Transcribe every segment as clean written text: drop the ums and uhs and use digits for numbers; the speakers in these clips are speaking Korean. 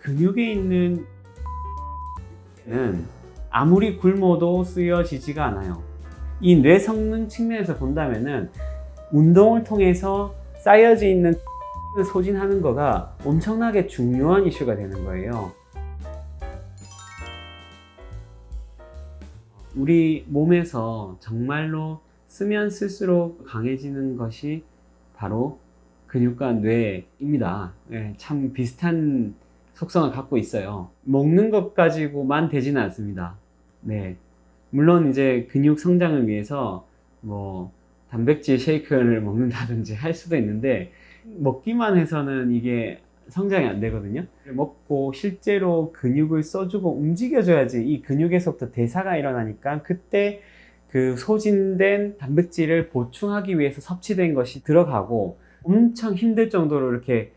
근육에 있는 는 아무리 굶어도 쓰여지지가 않아요. 이 뇌 성능 측면에서 본다면은 운동을 통해서 쌓여져 있는 소진하는 거가 엄청나게 중요한 이슈가 되는 거예요. 우리 몸에서 정말로 쓰면 쓸수록 강해지는 것이 바로 근육과 뇌입니다. 네, 참 비슷한 속성을 갖고 있어요. 먹는 것 가지고만 되지는 않습니다. 네. 물론 이제 근육 성장을 위해서 뭐 단백질 쉐이크를 먹는다든지 할 수도 있는데 먹기만 해서는 이게 성장이 안 되거든요. 먹고 실제로 근육을 써주고 움직여줘야지 이 근육에서부터 대사가 일어나니까 그때 그 소진된 단백질을 보충하기 위해서 섭취된 것이 들어가고 엄청 힘들 정도로 이렇게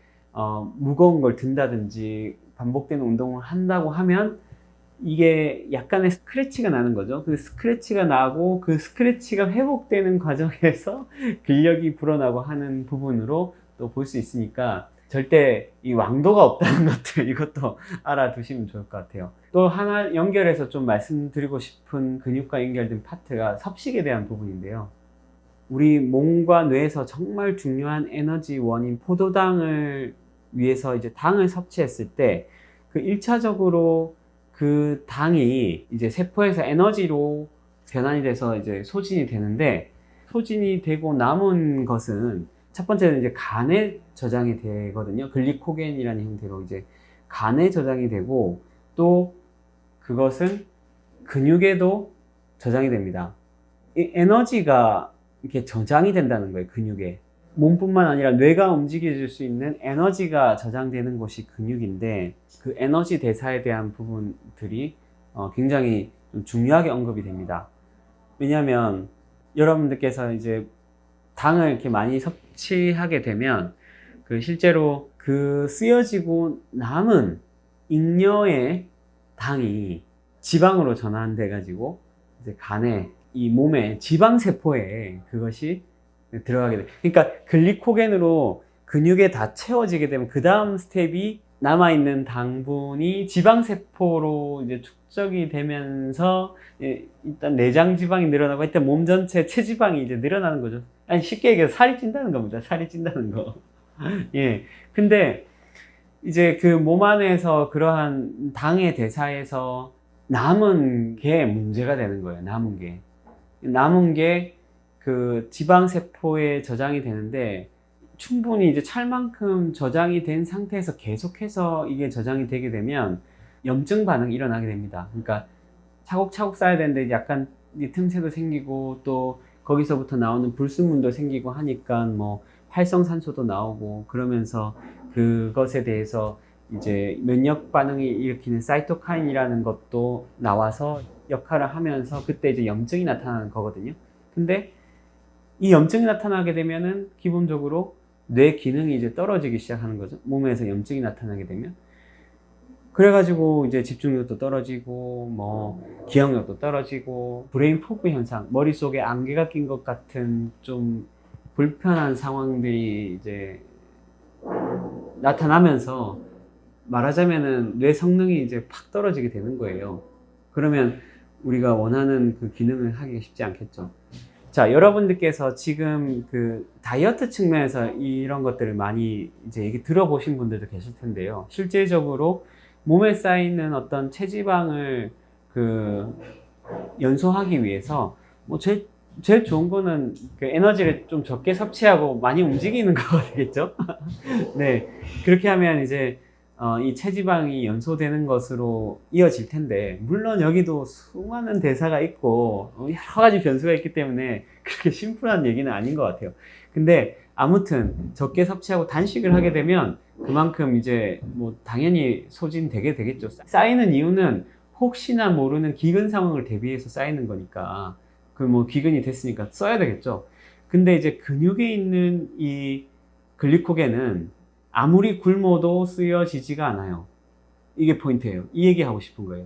무거운 걸 든다든지 반복되는 운동을 한다고 하면 이게 약간의 스크래치가 나는 거죠. 그 스크래치가 나고 그 스크래치가 회복되는 과정에서 근력이 불어나고 하는 부분으로 또 볼 수 있으니까 절대 이 왕도가 없다는 것들 이것도 알아두시면 좋을 것 같아요. 또 하나 연결해서 좀 말씀드리고 싶은 근육과 연결된 파트가 섭식에 대한 부분인데요. 우리 몸과 뇌에서 정말 중요한 에너지원인 포도당을 위해서 이제 당을 섭취했을 때 그 1차적으로 그 당이 이제 세포에서 에너지로 변환이 돼서 이제 소진이 되는데 소진이 되고 남은 것은 첫 번째는 이제 간에 저장이 되거든요. 글리코겐이라는 형태로 이제 간에 저장이 되고 또 그것은 근육에도 저장이 됩니다. 이 에너지가 이렇게 저장이 된다는 거예요. 근육에. 몸뿐만 아니라 뇌가 움직여질 수 있는 에너지가 저장되는 곳이 근육인데 그 에너지 대사에 대한 부분들이 굉장히 좀 중요하게 언급이 됩니다. 왜냐하면 여러분들께서 이제 당을 이렇게 많이 섭취하게 되면 그 실제로 그 쓰여지고 남은 잉여의 당이 지방으로 전환돼 가지고 이제 간에 이 몸의 지방세포에 그것이 들어가게 돼. 그러니까 글리코겐으로 근육에 다 채워지게 되면 그 다음 스텝이 남아있는 당분이 지방세포로 이제 축적이 되면서 일단 내장 지방이 늘어나고 일단 몸 전체 체지방이 이제 늘어나는 거죠. 아니 쉽게 얘기해서 살이 찐다는 겁니다. 살이 찐다는 거. 예. 근데 이제 그 몸 안에서 그러한 당의 대사에서 남은 게 문제가 되는 거예요. 남은 게 그 지방세포에 저장이 되는데 충분히 이제 찰만큼 저장이 된 상태에서 계속해서 이게 저장이 되게 되면 염증 반응이 일어나게 됩니다. 그러니까 차곡차곡 쌓아야 되는데 약간 틈새도 생기고 또 거기서부터 나오는 불순물도 생기고 하니까 뭐 활성산소도 나오고 그러면서 그것에 대해서 이제 면역 반응이 일으키는 사이토카인이라는 것도 나와서 역할을 하면서 그때 이제 염증이 나타나는 거거든요. 근데 이 염증이 나타나게 되면은 기본적으로 뇌 기능이 이제 떨어지기 시작하는 거죠. 몸에서 염증이 나타나게 되면. 그래가지고 이제 집중력도 떨어지고, 뭐, 기억력도 떨어지고, 브레인 포그 현상, 머릿속에 안개가 낀 것 같은 좀 불편한 상황들이 이제 나타나면서 말하자면은 뇌 성능이 이제 팍 떨어지게 되는 거예요. 그러면 우리가 원하는 그 기능을 하기 쉽지 않겠죠. 자, 여러분들께서 지금 그 다이어트 측면에서 이런 것들을 많이 이제 얘기 들어보신 분들도 계실 텐데요. 실제적으로 몸에 쌓이는 어떤 체지방을 그 연소하기 위해서 뭐 제일 좋은 거는 그 에너지를 좀 적게 섭취하고 많이 움직이는 거가 되겠죠. 네. 그렇게 하면 이제 이 체지방이 연소되는 것으로 이어질 텐데 물론 여기도 수많은 대사가 있고 여러 가지 변수가 있기 때문에 그렇게 심플한 얘기는 아닌 것 같아요. 근데 아무튼 적게 섭취하고 단식을 하게 되면 그만큼 이제 뭐 당연히 소진되게 되겠죠. 쌓이는 이유는 혹시나 모르는 기근 상황을 대비해서 쌓이는 거니까 그 뭐 기근이 됐으니까 써야 되겠죠. 근데 이제 근육에 있는 이 글리코겐은 아무리 굶어도 쓰여지지가 않아요. 이게 포인트예요. 이 얘기하고 싶은 거예요.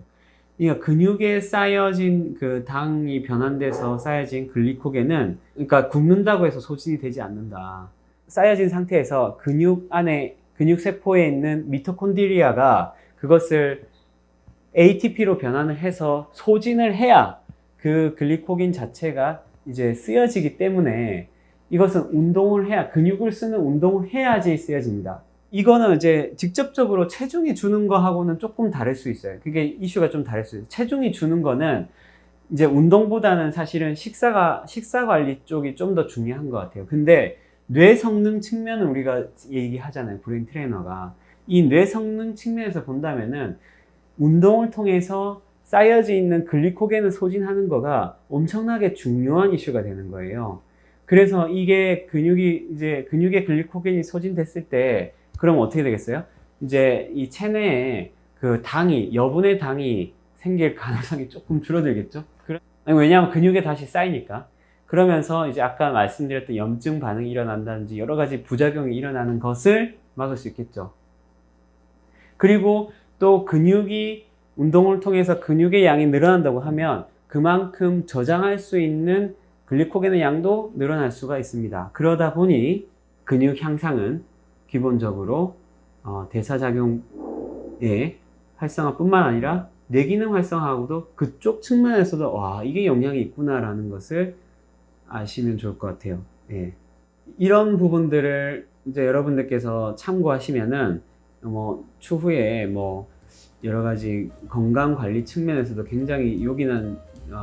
그러니까 근육에 쌓여진 그 당이 변환돼서 쌓여진 글리코겐은 그러니까 굶는다고 해서 소진이 되지 않는다. 쌓여진 상태에서 근육 안에 근육 세포에 있는 미토콘드리아가 그 그것을 ATP로 변환을 해서 소진을 해야 그 글리코겐 자체가 이제 쓰여지기 때문에 이것은 운동을 해야, 근육을 쓰는 운동을 해야지 쓰여집니다. 이거는 이제 직접적으로 체중이 주는 거하고는 조금 다를 수 있어요. 그게 이슈가 좀 다를 수 있어요. 체중이 주는 거는 이제 운동보다는 사실은 식사 관리 쪽이 좀 더 중요한 것 같아요. 근데 뇌 성능 측면은 우리가 얘기하잖아요. 브레인 트레이너가. 이 뇌 성능 측면에서 본다면은 운동을 통해서 쌓여져 있는 글리코겐을 소진하는 거가 엄청나게 중요한 이슈가 되는 거예요. 그래서 이게 근육에 글리코겐이 소진됐을 때, 그럼 어떻게 되겠어요? 이제 이 체내에 그 여분의 당이 생길 가능성이 조금 줄어들겠죠? 왜냐하면 근육에 다시 쌓이니까. 그러면서 이제 아까 말씀드렸던 염증 반응이 일어난다든지 여러 가지 부작용이 일어나는 것을 막을 수 있겠죠. 그리고 또 운동을 통해서 근육의 양이 늘어난다고 하면 그만큼 저장할 수 있는 글리코겐의 양도 늘어날 수가 있습니다. 그러다 보니 근육 향상은 기본적으로 대사작용의 활성화뿐만 아니라 뇌기능 활성화하고도 그쪽 측면에서도 와, 이게 영향이 있구나라는 것을 아시면 좋을 것 같아요. 예. 이런 부분들을 이제 여러분들께서 참고하시면은 추후에 여러 가지 건강 관리 측면에서도 굉장히 요긴한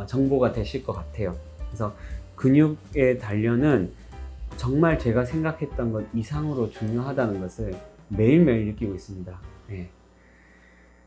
정보가 되실 것 같아요. 그래서 근육의 단련은 정말 제가 생각했던 것 이상으로 중요하다는 것을 매일매일 느끼고 있습니다. 예.